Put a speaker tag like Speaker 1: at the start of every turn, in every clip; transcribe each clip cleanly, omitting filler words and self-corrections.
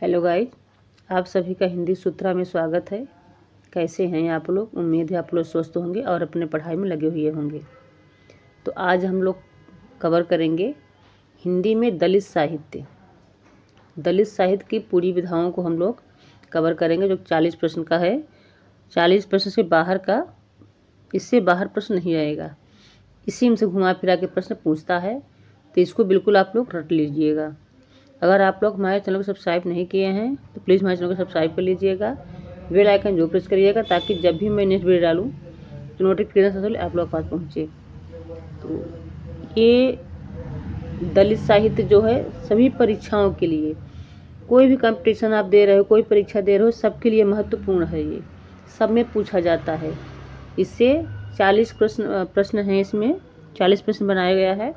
Speaker 1: Hello guys, आप सभी का हिंदी सूत्रा में स्वागत है। कैसे हैं आप लोग? उम्मीद है आप लोग स्वस्थ होंगे और अपने पढ़ाई में लगे हुए होंगे। तो आज हम लोग कवर करेंगे हिंदी में दलित साहित्य। दलित साहित्य की पूरी विधाओं को हम लोग कवर करेंगे, जो 40 प्रश्न का है। 40 प्रश्न से बाहर का, इससे बाहर प्रश्न नहीं आएगा। इसी में से घुमा फिरा के प्रश्न पूछता है, तो इसको बिल्कुल आप लोग रट लीजिएगा। अगर आप लोग हमारे चैनल को सब्सक्राइब नहीं किए हैं तो प्लीज़ हमारे चैनल को सब्सक्राइब कर लीजिएगा। बेल आइकन जो प्रेस करिएगा, ताकि जब भी मैं नेक्स्ट वीडियो डालूँ तो नोटिफिकेशन सबसे पहले आप लोग के पास पहुँचे। तो ये दलित साहित्य जो है सभी परीक्षाओं के लिए, कोई भी कंपटीशन आप दे रहे हो, कोई परीक्षा दे रहे हो, सबके लिए महत्वपूर्ण है। ये सब में पूछा जाता है। इससे 40 प्रश्न हैं। इसमें 40 प्रश्न बनाया गया है,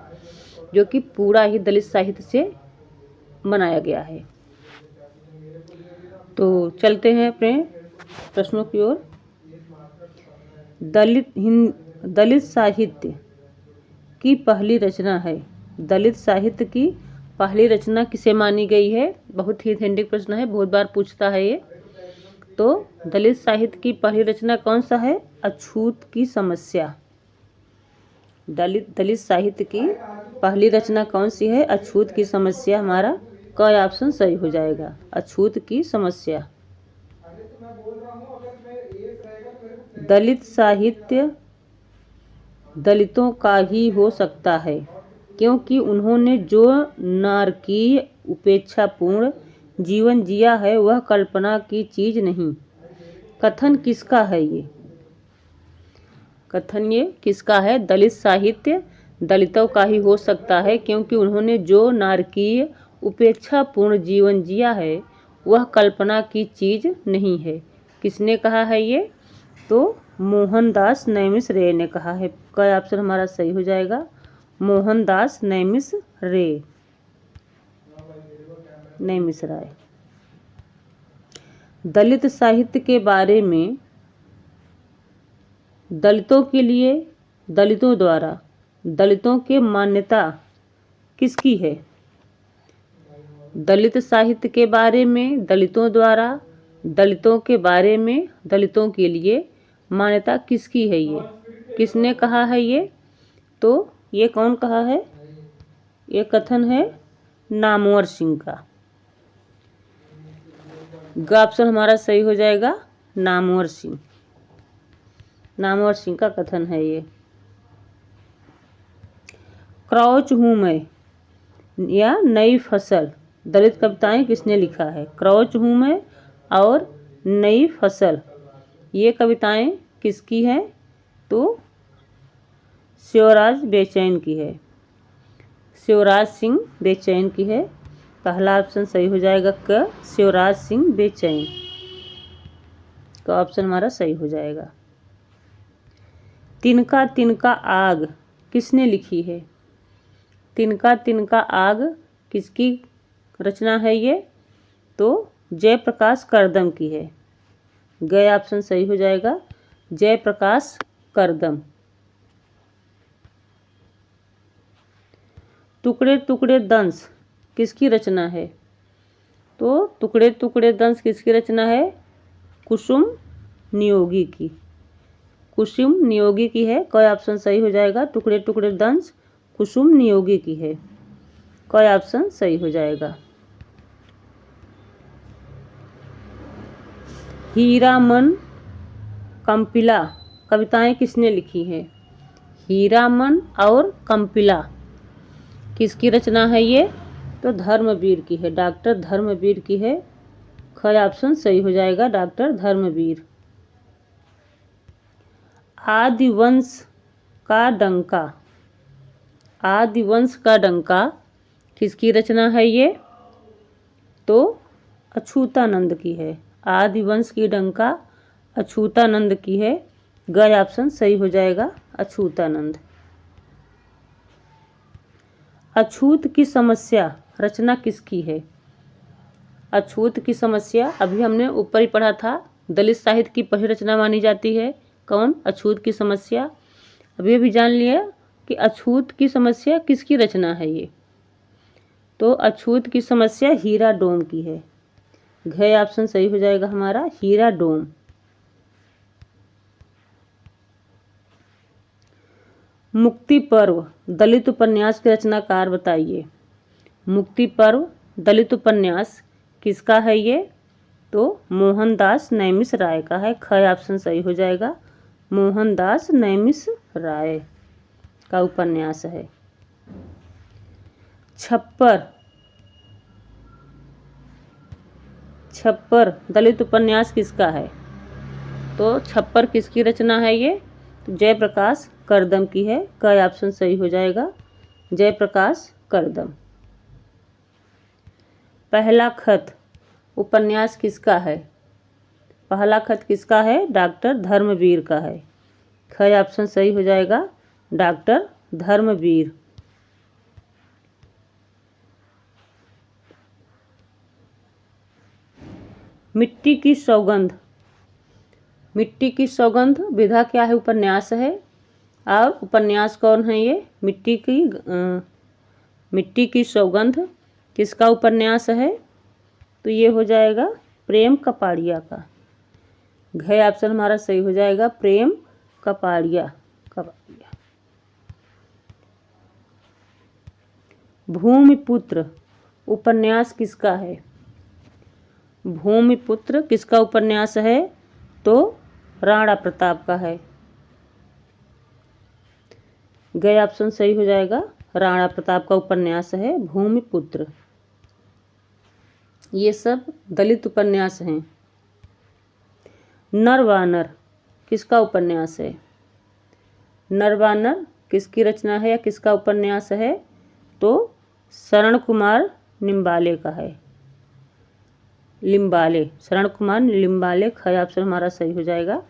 Speaker 1: जो कि पूरा ही दलित साहित्य से बनाया गया है। तो चलते हैं अपने प्रश्नों की ओर। दलित साहित्य की पहली रचना है। दलित साहित्य की पहली रचना किसे मानी गई है? बहुत ही ऑथेंटिक प्रश्न है, बहुत बार पूछता है ये। तो दलित साहित्य की पहली रचना कौन सा है? अछूत की समस्या। दलित साहित्य की पहली रचना कौन सी है? अछूत की समस्या। हमारा क ऑप्शन सही हो जाएगा, अछूत की समस्या। दलित साहित्य दलितों का ही हो सकता है, क्योंकि उन्होंने जो नारकीय उपेक्षापूर्ण जीवन जिया है वह कल्पना की चीज नहीं। कथन किसका है ये? कथन ये किसका है? दलित साहित्य दलितों का ही हो सकता है, क्योंकि उन्होंने जो नारकीय उपेक्षापूर्ण जीवन जिया है वह कल्पना की चीज नहीं है। किसने कहा है ये? तो मोहनदास नैमिष ने कहा है। का ऑप्शन हमारा सही हो जाएगा, मोहनदास नैमिष राय। दलित साहित्य के बारे में दलितों के लिए, दलितों द्वारा दलितों के मान्यता किसकी है? दलित साहित्य के बारे में दलितों द्वारा, दलितों के बारे में दलितों के लिए मान्यता किसकी है? ये किसने कहा है ये? तो ये कौन कहा है? ये कथन है नामवर सिंह का। ऑप्शन हमारा सही हो जाएगा, नामवर सिंह। नामवर सिंह का कथन है ये। क्राउच हूँ मैं या नई फसल, दलित कविताएं किसने लिखा है? क्राउच हूँ मैं और नई फसल, ये कविताएं किसकी हैं? तो शिवराज बेचैन की है, शिवराज सिंह बेचैन की है। पहला ऑप्शन सही हो जाएगा क, शिवराज सिंह बेचैन का ऑप्शन हमारा सही हो जाएगा। तिनका तिनका आग किसने लिखी है? तिनका तिनका आग किसकी रचना है ये? तो जयप्रकाश करदम की है। ग ऑप्शन सही हो जाएगा, जयप्रकाश करदम। टुकड़े टुकड़े दंश किसकी रचना है? तो टुकड़े टुकड़े दंश किसकी रचना है? कुसुम नियोगी की। कुसुम नियोगी की है। क ऑप्शन सही हो जाएगा, टुकड़े टुकड़े दंश कुसुम नियोगी की है। क ऑप्शन सही हो जाएगा। हीरामन कंपिला कविताएं किसने लिखी हैं? हीरामन और कंपिला किसकी रचना है ये? तो धर्मवीर की है, डॉक्टर धर्मवीर की है। ख ऑप्शन सही हो जाएगा, डॉक्टर धर्मवीर। आदिवंश का डंका, आदिवंश का डंका किसकी रचना है ये? तो अछूतानंद की है। आदिवंश की डंका अछूतानंद की है। ग ऑप्शन सही हो जाएगा, अछूतानंद। अछूत की समस्या रचना किसकी है? अछूत की समस्या अभी हमने ऊपर ही पढ़ा था, दलित साहित्य की पहली रचना मानी जाती है। कौन? अछूत की समस्या। अभी भी जान लिया कि अछूत की समस्या किसकी रचना है ये। तो अछूत की समस्या हीरा डोम की है। घ ऑप्शन सही हो जाएगा हमारा हीरा डोम। मुक्ति पर्व दलित उपन्यास के रचनाकार बताइए। मुक्ति पर्व दलित उपन्यास किसका है ये? तो मोहनदास नैमिष राय का है। ख ऑप्शन सही हो जाएगा, मोहनदास नैमिष राय का उपन्यास है। छप्पर दलित उपन्यास किसका है? तो छप्पर किसकी रचना है ये? तो जयप्रकाश करदम की है। क ऑप्शन सही हो जाएगा, जयप्रकाश करदम। पहला खत उपन्यास किसका है? पहला खत किसका है? डॉक्टर धर्मवीर का है। ख ऑप्शन सही हो जाएगा, डॉक्टर धर्मवीर। मिट्टी की सौगंध, मिट्टी की सौगंध विधा क्या है? उपन्यास है। और उपन्यास कौन है ये? मिट्टी की सौगंध किसका उपन्यास है? तो ये हो जाएगा प्रेम कपाड़िया का। घ ऑप्शन हमारा सही हो जाएगा, प्रेम कपाड़िया। भूमिपुत्र उपन्यास किसका है? भूमिपुत्र किसका उपन्यास है? तो राणा प्रताप का है। ग ऑप्शन सही हो जाएगा, राणा प्रताप का उपन्यास है भूमिपुत्र। ये सब दलित उपन्यास हैं। नरवानर किसका उपन्यास है? नरवानर किसकी रचना है या किसका उपन्यास है? तो शरण कुमार निम्बाले का है। लिम्बाले, शरण कुमार लिम्बाले। ख ऑप्शन हमारा सही हो जाएगा।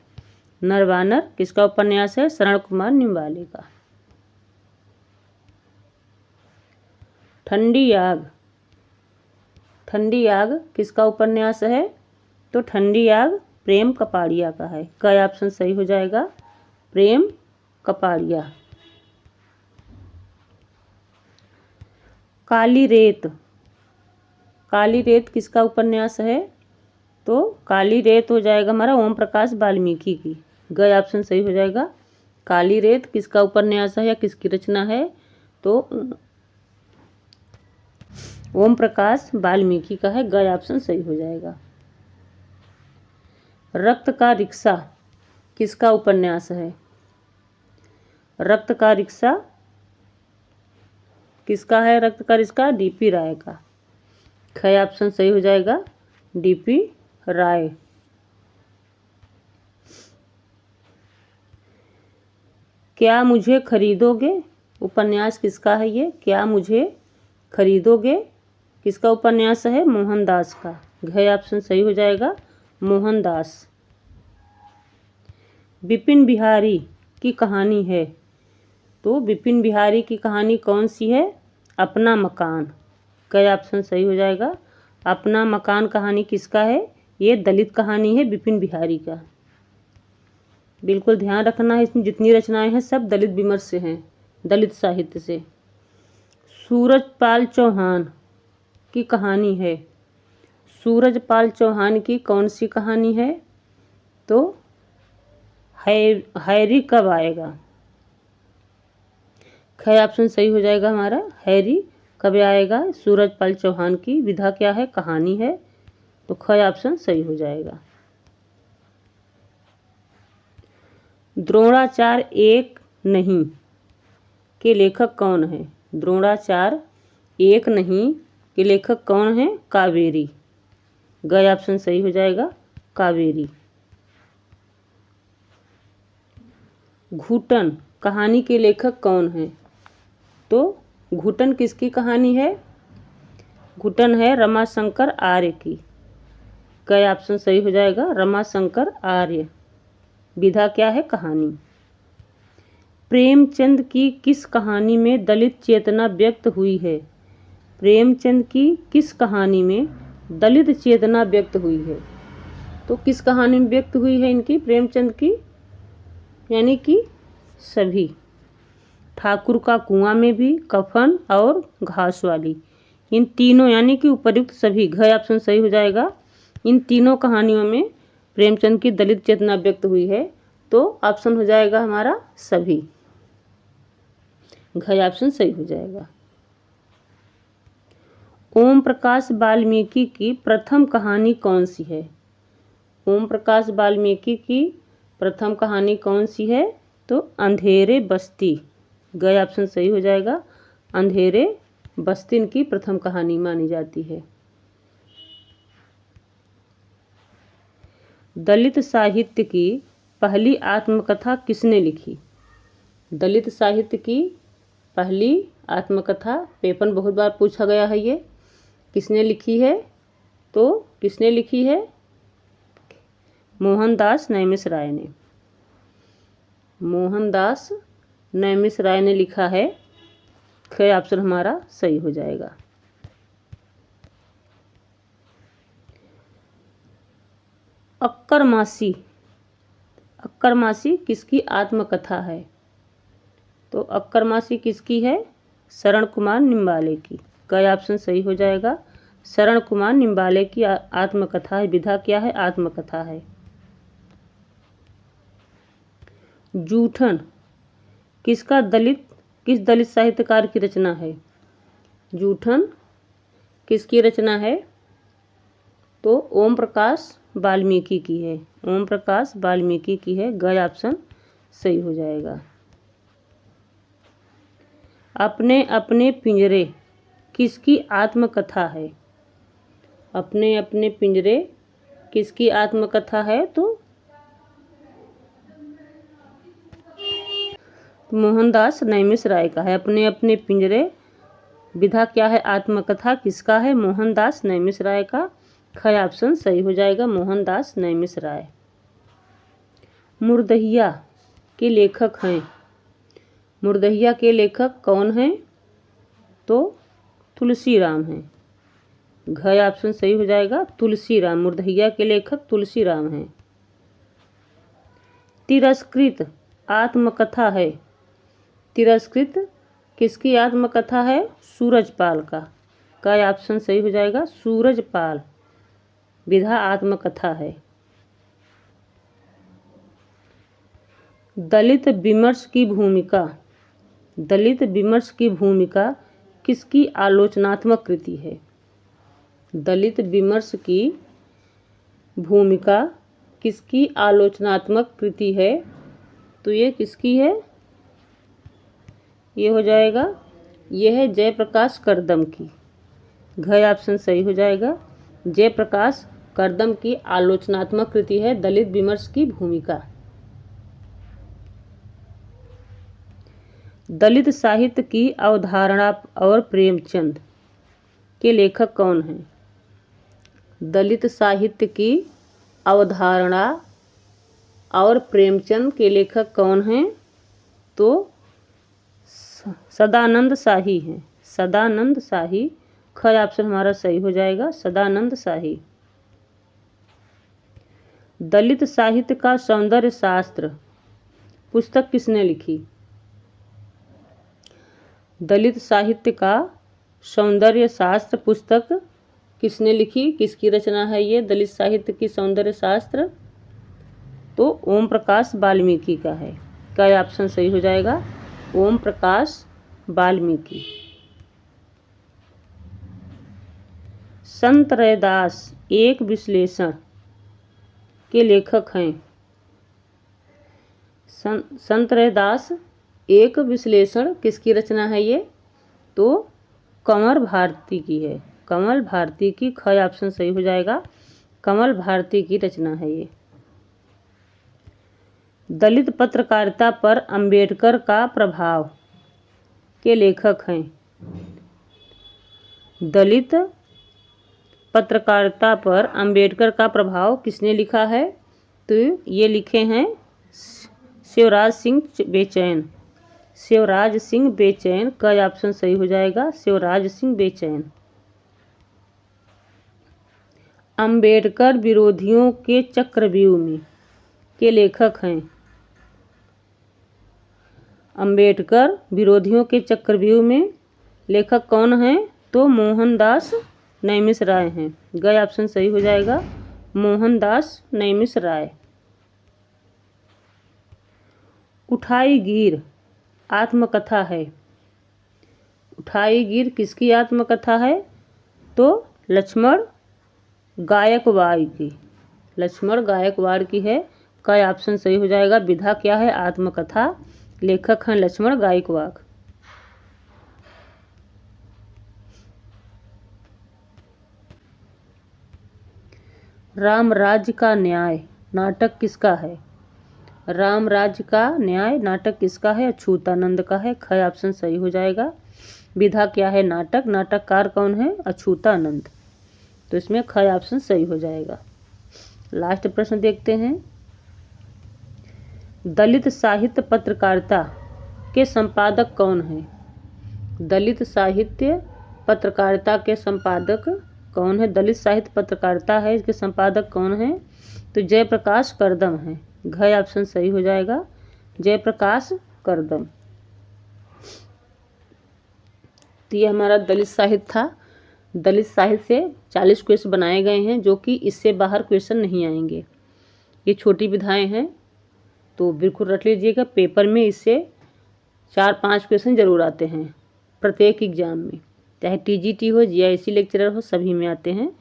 Speaker 1: नरवानर किसका उपन्यास है? शरण कुमार निम्बाले का। ठंडी आग, ठंडी आग किसका उपन्यास है? तो ठंडी आग प्रेम कपाड़िया का है। क ऑप्शन सही हो जाएगा, प्रेम कपाड़िया। काली रेत, काली रेत किसका उपन्यास है? तो काली रेत हो जाएगा हमारा ओम प्रकाश वाल्मीकि की। ग ऑप्शन सही हो जाएगा, काली रेत किसका उपन्यास है या किसकी रचना है? तो ओम प्रकाश वाल्मीकि का है। ग ऑप्शन सही हो जाएगा। रक्त का रिक्शा किसका उपन्यास है? रक्त का रिक्शा किसका है? रक्त का रिक्शा डीपी राय का। ख ऑप्शन सही हो जाएगा, डीपी राय। क्या मुझे खरीदोगे उपन्यास किसका है ये? क्या मुझे खरीदोगे किसका उपन्यास है? मोहनदास का। घ ऑप्शन सही हो जाएगा, मोहनदास। बिपिन बिहारी की कहानी है। तो बिपिन बिहारी की कहानी कौन सी है? अपना मकान। क ऑप्शन सही हो जाएगा, अपना मकान कहानी किसका है? ये दलित कहानी है बिपिन बिहारी का। बिल्कुल ध्यान रखना है, इसमें जितनी रचनाएं हैं सब दलित विमर्श से हैं, दलित साहित्य से। सूरजपाल चौहान की कहानी है। सूरजपाल चौहान की कौन सी कहानी है? तो हैरी कब आएगा। ख ऑप्शन सही हो जाएगा हमारा, हैरी कब आएगा। सूरजपाल चौहान की विधा क्या है? कहानी है। तो ख ऑप्शन सही हो जाएगा। द्रोणाचार्य एक नहीं के लेखक कौन है? द्रोणाचार्य एक नहीं के लेखक कौन है? कावेरी। ग ऑप्शन सही हो जाएगा, कावेरी। घुटन कहानी के लेखक कौन है? तो घुटन किसकी कहानी है? घुटन है रमाशंकर आर्य की। क ऑप्शन सही हो जाएगा, रमाशंकर आर्य। विधा क्या है? कहानी। प्रेमचंद की किस कहानी में दलित चेतना व्यक्त हुई है? प्रेमचंद की किस कहानी में दलित चेतना व्यक्त हुई है? तो किस कहानी में व्यक्त हुई है इनकी, प्रेमचंद की? यानी कि सभी। ठाकुर का कुआं में भी, कफन और घास वाली, इन तीनों यानी कि उपर्युक्त सभी। घ ऑप्शन सही हो जाएगा, इन तीनों कहानियों में प्रेमचंद की दलित चेतना व्यक्त हुई है। तो ऑप्शन हो जाएगा हमारा सभी, घ ऑप्शन सही हो जाएगा। ओम प्रकाश वाल्मीकि की प्रथम कहानी कौन सी है? ओम प्रकाश वाल्मीकि की प्रथम कहानी कौन सी है? तो अंधेरे बस्ती, ग ऑप्शन सही हो जाएगा। अंधेरे बस्ती इनकी प्रथम कहानी मानी जाती है। दलित साहित्य की पहली आत्मकथा किसने लिखी? दलित साहित्य की पहली आत्मकथा, पेपर में बहुत बार पूछा गया है ये, किसने लिखी है? तो किसने लिखी है? मोहनदास नैमिष-राय ने। मोहनदास नैमिष-राय ने लिखा है। ख ऑप्शन हमारा सही हो जाएगा। अक्करमासी, अक्करमासी किसकी आत्मकथा है? तो अक्करमासी किसकी है? शरण कुमार निम्बाले की। क ऑप्शन सही हो जाएगा। शरण कुमार निम्बाले की आत्मकथा है। विधा क्या है? आत्मकथा है। जूठन किस दलित साहित्यकार की रचना है? जूठन किसकी रचना है? तो ओम प्रकाश वाल्मीकि की है। ओम प्रकाश वाल्मीकि की है। ग ऑप्शन सही हो जाएगा। अपने अपने पिंजरे किसकी आत्मकथा है? अपने अपने पिंजरे किसकी आत्मकथा है? तो मोहनदास नैमिष-राय का है। अपने अपने पिंजरे, विधा क्या है? आत्मकथा किसका है? मोहनदास नैमिष-राय का। ख ऑप्शन सही हो जाएगा। मोहनदास नैमिष-राय। मुर्दहिया के लेखक हैं? मुर्दहिया के लेखक कौन हैं? तो तुलसीराम हैं। घ ऑप्शन सही हो जाएगा। तुलसीराम, मुर्दहिया के लेखक तुलसीराम हैं। तिरस्कृत आत्मकथा है? तिरस्कृत किसकी आत्मकथा है? सूरजपाल का। क ऑप्शन सही हो जाएगा। सूरजपाल, विधा आत्मकथा है। दलित विमर्श की भूमिका, दलित विमर्श की भूमिका किसकी आलोचनात्मक कृति है? दलित विमर्श की भूमिका किसकी आलोचनात्मक कृति है? तो ये किसकी है? ये हो जाएगा, ये है जयप्रकाश करदम की। घ ऑप्शन सही हो जाएगा। जयप्रकाश करदम की आलोचनात्मक कृति है दलित विमर्श की भूमिका। दलित साहित्य की अवधारणा और प्रेमचंद के लेखक कौन हैं? दलित साहित्य की अवधारणा और प्रेमचंद के लेखक कौन हैं? तो सदानंद शाही हैं। सदानंद शाही। ख ऑप्शन हमारा सही हो जाएगा। सदानंद शाही। दलित साहित्य का सौंदर्य शास्त्र पुस्तक किसने लिखी? दलित साहित्य का सौंदर्य शास्त्र पुस्तक किसने लिखी? किसकी रचना है ये दलित साहित्य की सौंदर्य शास्त्र? तो ओम प्रकाश वाल्मीकि का है। क्या ऑप्शन सही हो जाएगा? ओम प्रकाश वाल्मीकि। संत रैदास एक विश्लेषण के लेखक हैं? संत रैदास एक विश्लेषण किसकी रचना है ये? तो कमल भारती की है। कमल भारती की। ख ऑप्शन सही हो जाएगा। कमल भारती की रचना है ये। दलित पत्रकारिता पर अंबेडकर का प्रभाव के लेखक हैं? दलित पत्रकारिता पर अंबेडकर का प्रभाव किसने लिखा है? तो ये लिखे हैं शिवराज सिंह बेचैन। शिवराज सिंह बेचैन। का ऑप्शन सही हो जाएगा। शिवराज सिंह बेचैन। अंबेडकर विरोधियों के चक्रव्यूह में के लेखक हैं? अंबेडकर विरोधियों के चक्रव्यूह में लेखक कौन हैं? तो मोहनदास नैमिष-राय हैं। ग ऑप्शन सही हो जाएगा। मोहनदास नैमिष राय। उठाई गिर आत्मकथा है। उठाई गिर किसकी आत्मकथा है? तो लक्ष्मण गायकवाड़ की। लक्ष्मण गायकवाड़ की है। का ऑप्शन सही हो जाएगा। विधा क्या है? आत्मकथा। लेखक हैं लक्ष्मण गायकवाड़। राम राज्य का न्याय नाटक किसका है? राम राज्य का न्याय नाटक किसका है? अछूतानंद का है। ख ऑप्शन सही हो जाएगा। विधा क्या है? नाटक। नाटककार कौन है? अछूतानंद। तो इसमें ख ऑप्शन सही हो जाएगा। लास्ट प्रश्न देखते हैं। दलित साहित्य पत्रकारिता के संपादक कौन है? दलित साहित्य पत्रकारिता के संपादक कौन है? दलित साहित्य पत्रकारिता है, इसके संपादक कौन है? तो जयप्रकाश करदम है। घ ऑप्शन सही हो जाएगा। जयप्रकाश करदम। तो ये हमारा दलित साहित्य था। दलित साहित्य से 40 क्वेश्चन बनाए गए हैं, जो कि इससे बाहर क्वेश्चन नहीं आएंगे। ये छोटी विधाएं हैं, तो बिल्कुल रख लीजिएगा। पेपर में इससे 4-5 क्वेश्चन जरूर आते हैं प्रत्येक एग्जाम में, चाहे टीजीटी हो, जीआईसी लेक्चरर हो, सभी में आते हैं।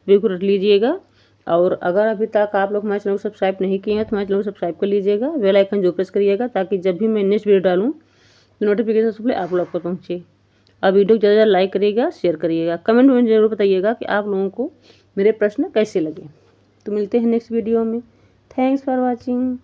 Speaker 1: बिल्कुल रख लीजिएगा। और अगर अभी तक आप लोग हमारे चैनल को सब्सक्राइब नहीं किए हैं तो हमारे चैनल को सब्सक्राइब कर लीजिएगा। बेल आइकन जो प्रेस करिएगा, ताकि जब भी मैं नेक्स्ट वीडियो डालूँ तो नोटिफिकेशन सबसे पहले आप लोग को पहुँचे। अब वीडियो को ज़्यादा लाइक करिएगा, शेयर करिएगा, कमेंट में जरूर बताइएगा कि आप लोगों को मेरे प्रश्न कैसे लगे। तो मिलते हैं नेक्स्ट वीडियो में। Thanks for watching.